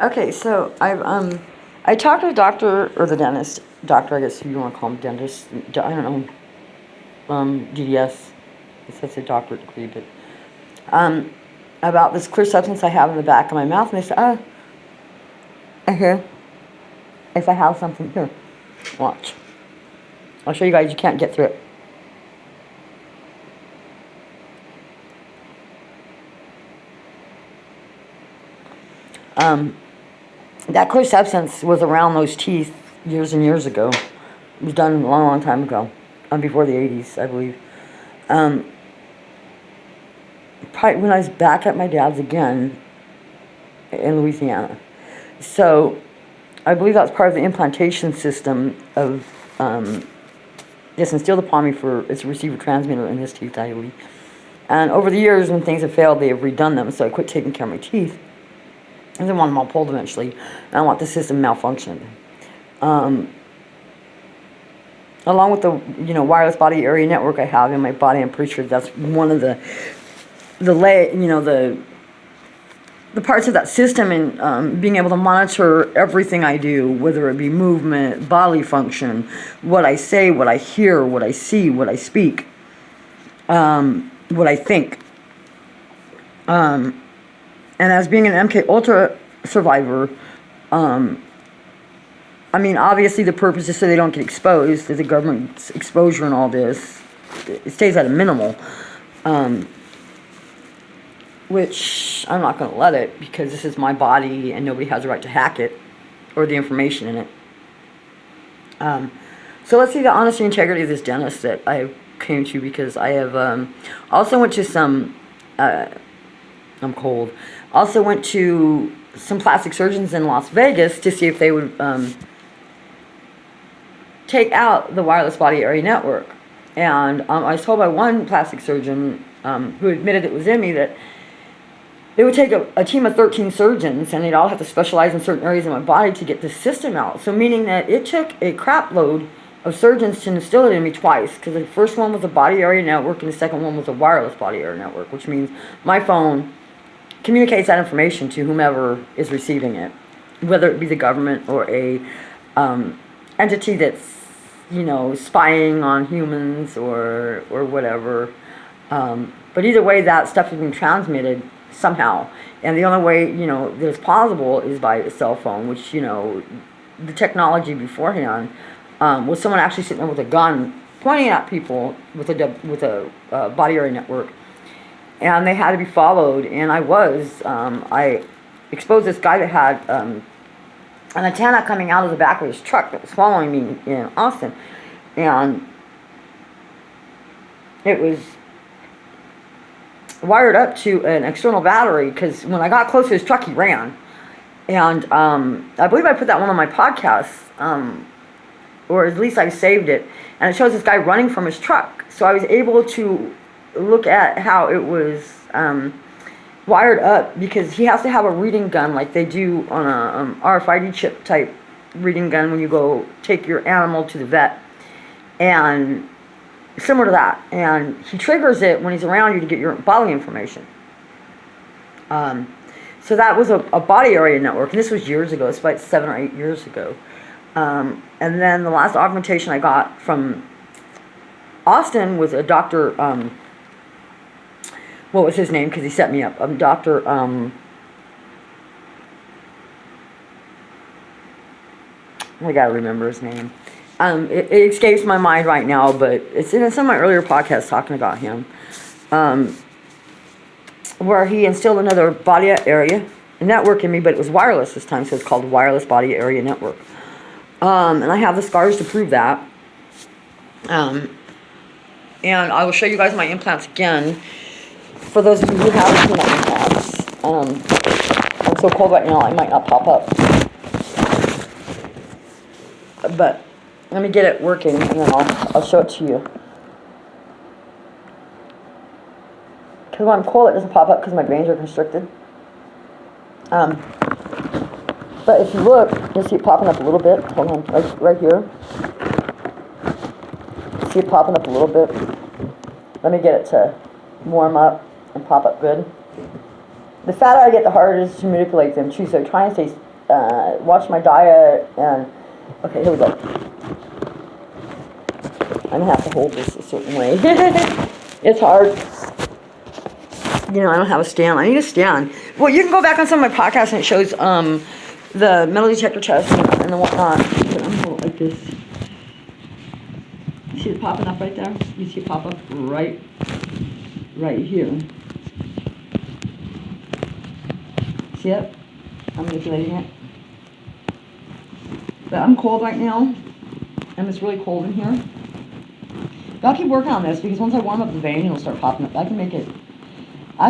Okay, so I talked to the doctor or the dentist, doctor, I guess you want to call him dentist. I don't know. DDS. It says a doctorate degree, but about this clear substance I have in the back of my mouth, and they said, here. If I have something here, watch. I'll show you guys. You can't get through it. That clear substance was around those teeth years and years ago. It was done a long, long time ago, before the 80s, I believe. Probably when I was back at my dad's again in Louisiana. So I believe that's part of the implantation system of it's instilled upon me for its receiver transmitter in his teeth, I believe. And over the years, when things have failed, they have redone them. So I quit taking care of my teeth. I didn't want them all pulled eventually. And I want the system malfunctioned. Along with the wireless body area network I have in my body, I'm pretty sure that's one of the parts of that system, and being able to monitor everything I do, whether it be movement, bodily function, what I say, what I hear, what I see, what I speak, what I think. And as being an MK Ultra survivor, obviously the purpose is so they don't get exposed, that the government's exposure and all this, it stays at a minimal. Which I'm not going to let it, because this is my body and nobody has a right to hack it or the information in it. So let's see the honesty and integrity of this dentist that I came to, because I have also went to some, I'm cold, also went to some plastic surgeons in Las Vegas to see if they would take out the wireless body area network. And I was told by one plastic surgeon who admitted it was in me that they would take a team of 13 surgeons, and they'd all have to specialize in certain areas of my body to get this system out. So meaning that it took a crap load of surgeons to instill it in me twice, because the first one was a body area network and the second one was a wireless body area network, which means my phone communicates that information to whomever is receiving it, whether it be the government or a entity that's spying on humans or whatever. But either way, that stuff is being transmitted somehow, and the only way that it's possible is by a cell phone, which the technology beforehand was someone actually sitting there with a gun pointing at people with a body area network, and they had to be followed. And I exposed this guy that had an antenna coming out of the back of his truck that was following me in Austin, and it was wired up to an external battery, because when I got close to his truck, he ran. And I believe I put that one on my podcast, or at least I saved it, and it shows this guy running from his truck. So I was able to look at how it was wired up, because he has to have a reading gun like they do on a RFID chip type reading gun when you go take your animal to the vet, and similar to that, and he triggers it when he's around you to get your bodily information. So that was a body area network, and this was years ago. It's about 7 or 8 years ago. And then the last augmentation I got from Austin was a doctor, what was his name, because he set me up, Dr. I gotta remember his name. It escapes my mind right now, but it's in some of my earlier podcasts talking about him, where he instilled another body area network in me, but it was wireless this time, so it's called Wireless Body Area Network. And I have the scars to prove that. And I will show you guys my implants again, for those of you who haven't seen my implants. I'm so cold right now, I might not pop up. But let me get it working, and then I'll show it to you. Because when I'm cold, it doesn't pop up because my veins are constricted. But if you look, you'll see it popping up a little bit. Hold on, right here. See it popping up a little bit. Let me get it to warm up and pop up good. The fatter I get, the harder it is to manipulate them too. So try and stay watch my diet, and okay, here we go. I'm gonna have to hold this a certain way. It's hard. You know, I don't have a stand. I need a stand. Well, you can go back on some of my podcasts and it shows the metal detector test and the whatnot. But I'm holding it like this. You see it popping up right there? You see it pop up right here. See it? I'm manipulating it. But I'm cold right now, and it's really cold in here. But I'll keep working on this because once I warm up the vein, it'll start popping up. I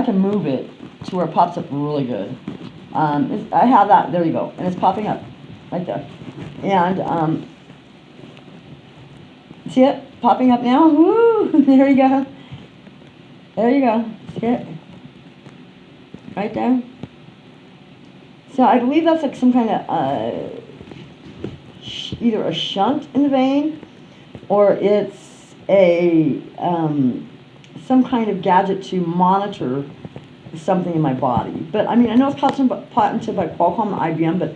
can move it to where it pops up really good. I have that, there you go, and it's popping up right there. And see it popping up now? Woo! There you go. There you go. See it? Right there. So I believe that's like some kind of either a shunt in the vein, or it's a some kind of gadget to monitor something in my body. But I mean, I know it's patented by Qualcomm and IBM, but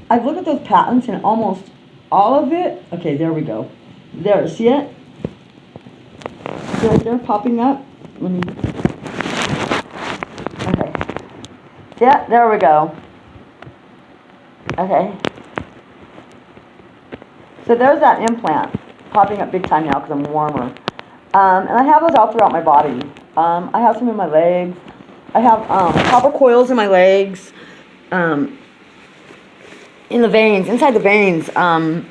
I've looked at those patents and almost all of it. Okay, there we go. There, see it? See right there popping up? Let me. Okay. Yeah, there we go. Okay. So there's that implant popping up big time now because I'm warmer. And I have those all throughout my body. I have some in my legs. I have copper coils in my legs, in the veins, inside the veins, and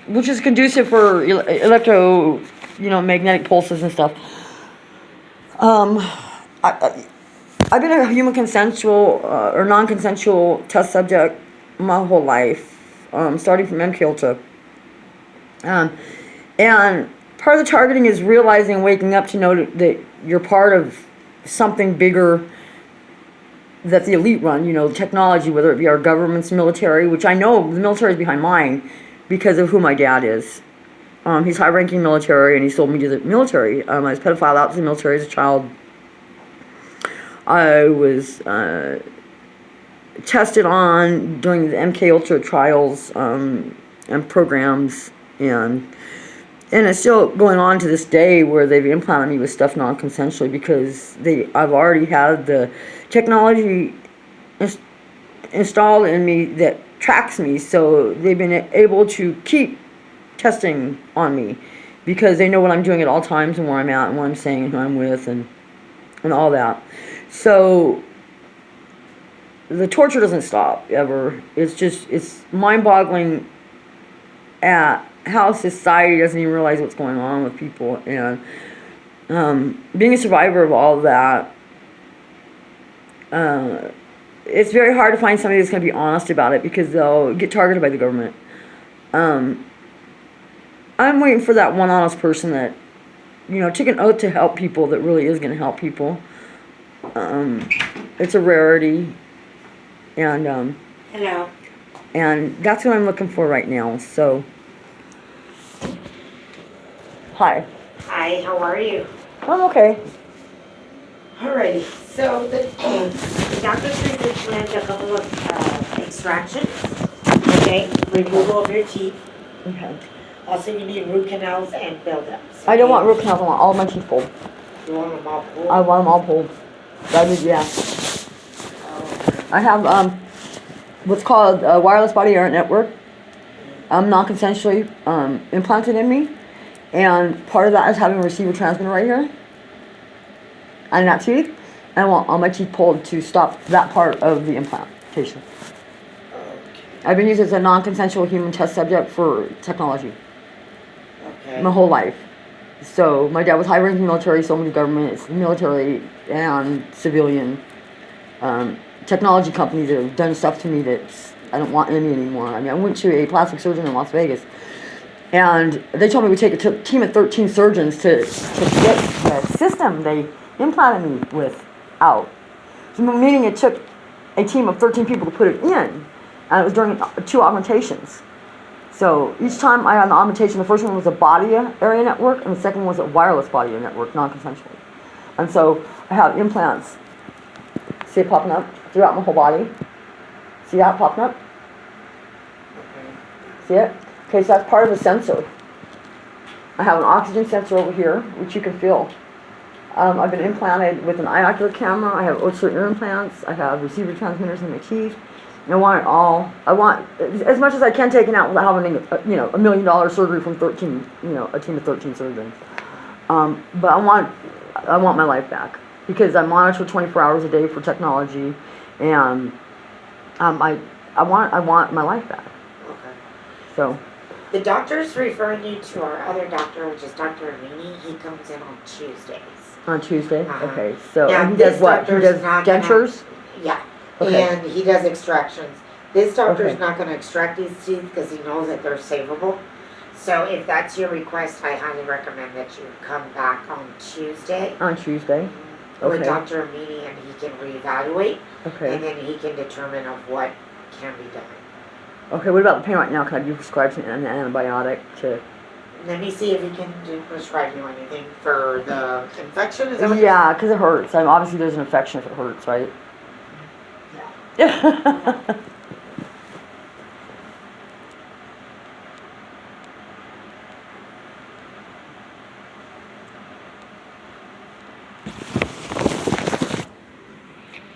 which is conducive for magnetic pulses and stuff. I've been a human consensual or non-consensual test subject my whole life, starting from MK Ultra. And part of the targeting is realizing and waking up to know that you're part of something bigger that the elite run, technology, whether it be our government's military, which I know the military is behind mine because of who my dad is. He's high-ranking military, and he sold me to the military. I was pedophiled out to the military as a child. I was tested on during the MK Ultra trials and programs, and it's still going on to this day where they've implanted me with stuff non-consensually because I've already had the technology installed in me that tracks me, so they've been able to keep testing on me because they know what I'm doing at all times and where I'm at and what I'm saying and who I'm with and all that. So the torture doesn't stop ever. It's mind-boggling at how society doesn't even realize what's going on with people, and being a survivor of all of that, it's very hard to find somebody that's going to be honest about it because they'll get targeted by the government. I'm waiting for that one honest person that, took an oath to help people that really is going to help people. It's a rarity, and hello. And that's what I'm looking for right now. So, hi. Hi, how are you? I'm okay. Alrighty, so the doctor says that you have a couple of extractions, okay? Removal of your teeth. Okay. Also, you need root canals and build-ups. I don't want root canals. I want all my teeth pulled. You want them all pulled? I want them all pulled. That is, yeah. I have what's called a wireless body air network. Non-consensually implanted in me, and part of that is having a receiver transmitter right here on that teeth, and I want all my teeth pulled to stop that part of the implantation. I've been used as a non-consensual human test subject for technology my whole life. So my dad was high-ranking military, so many government, it's military and civilian technology companies that have done stuff to me that I don't want any anymore. I mean, I went to a plastic surgeon in Las Vegas, and they told me we take a team of 13 surgeons to get the system they implanted me with out. So meaning it took a team of 13 people to put it in, and it was during 2 augmentations. So each time I had an augmentation, the first one was a body area network, and the second one was a wireless body area network, non-consensually. And so I have implants. See it popping up? throughout my whole body. See that popping up? See it? Okay, so that's part of the sensor. I have an oxygen sensor over here, which you can feel. I've been implanted with an inocular camera. I have certain ear implants. I have receiver transmitters in my teeth. And I want it all. I want as much as I can taken out without having $1 million surgery from 13, a team of 13 surgeons. But I want my life back because I'm monitored 24 hours a day for technology, and I want my life back. Okay. So. The doctor's referring you to our other doctor, which is Dr. Amini. He comes in on Tuesdays. On Tuesday? Uh-huh. Okay. So Now, and he does this what? He doctor's does not gonna- dentures? Yeah. Okay. And he does extractions. This doctor's Okay. not going to extract these teeth because he knows that they're savable. So if that's your request, I highly recommend that you come back on Tuesday On Tuesday? with Okay. Dr. Amini, and he can reevaluate, Okay. and then he can determine of what can be done. Okay, what about the pain right now? Can I be prescribed an antibiotic to... Let me see if he can prescribe you anything for the infection. Is that what Yeah, because it hurts. Obviously there's an infection if it hurts, right? Yeah.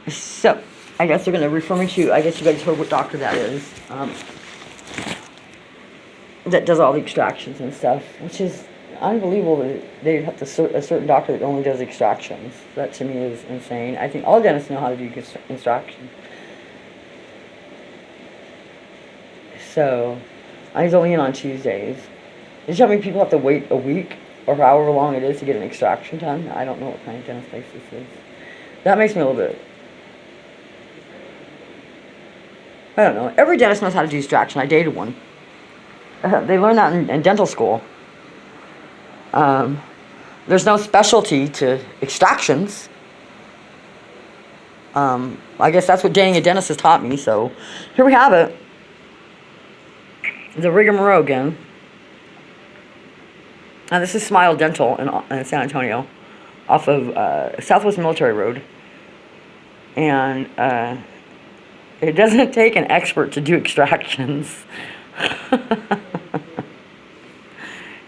So, I guess they're going to refer me to, I guess you guys heard what doctor that is. That does all the extractions and stuff, which is unbelievable that they'd have to a certain doctor that only does extractions. That to me is insane. I think all dentists know how to do extraction. So, I was only in on Tuesdays. Did you know how many people have to wait a week or however long it is to get an extraction done? I don't know what kind of dentist place this is. That makes me a little bit... I don't know. Every dentist knows how to do extraction. I dated one. They learn that in dental school. There's no specialty to extractions. I guess that's what dating a dentist has taught me, so here we have it. The rigmarole again. This is Smile Dental in San Antonio, off of Southwest Military Road. And it doesn't take an expert to do extractions.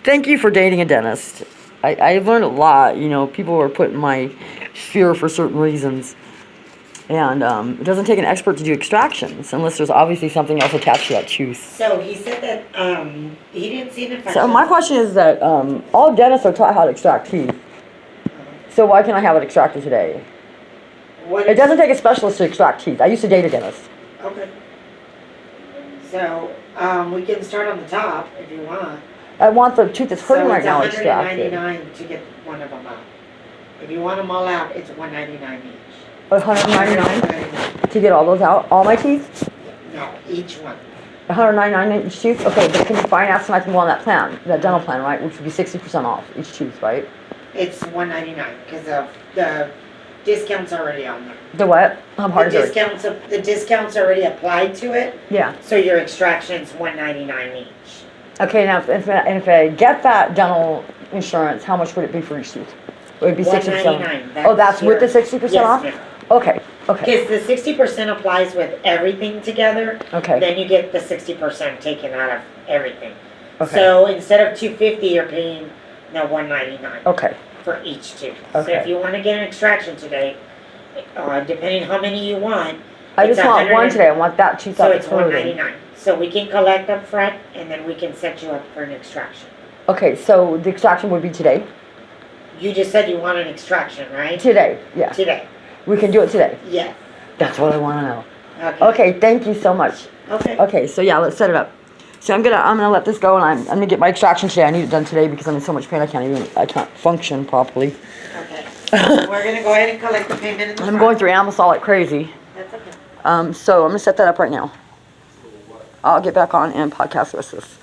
Thank you for dating a dentist. I've learned a lot. People are put in my sphere for certain reasons. And it doesn't take an expert to do extractions unless there's obviously something else attached to that tooth. So he said that he didn't see an infection. So my question is that all dentists are taught how to extract teeth. So why can't I have it extracted today? It doesn't take a specialist to extract teeth. I used to date a dentist. Okay. So we can start on the top if you want. I want the tooth that's hurting right now So it's extracted. $199 to get one of them out. If you want them all out, it's $199 each. $199 to get all those out? All my teeth? No, each one. $199 each tooth? Okay, but can you finance and I can go on that plan, that dental plan, right? Which would be 60% off each tooth, right? It's $199 because of the discount's already on there. The what? How hard is it? The discount's already applied to it, Yeah. so your extraction's $199 each. Okay, now if I get that dental insurance, how much would it be for each tooth? Would it be 60%? $199. Oh, that's with the 60% off? Yes, ma'am. Okay, okay, Because the 60% applies with everything together. okay, Then you get the 60% taken out of everything. okay, So instead of $250, you're paying now $199 okay, for each tooth. So Okay. if you want to get an extraction today, depending how many you want, I it's just want one 100 today, I want that tooth so out it's hurting. $199. So we can collect up front and then we can set you up for an extraction. Okay, so the extraction would be today? You just said you want an extraction, right? Today, yeah, Today. we can do it today. Yes. That's what I wanna know. Okay. Okay, thank you so much. Okay. Okay, so yeah, let's set it up. So I'm gonna let this go, and I'm gonna get my extraction today. I need it done today because I'm in so much pain I can't function properly. Okay. We're gonna go ahead and collect the payment in the I'm front. going through Amazon like crazy. That's okay. So I'm gonna set that up right now. I'll get back on and podcast the rest of this.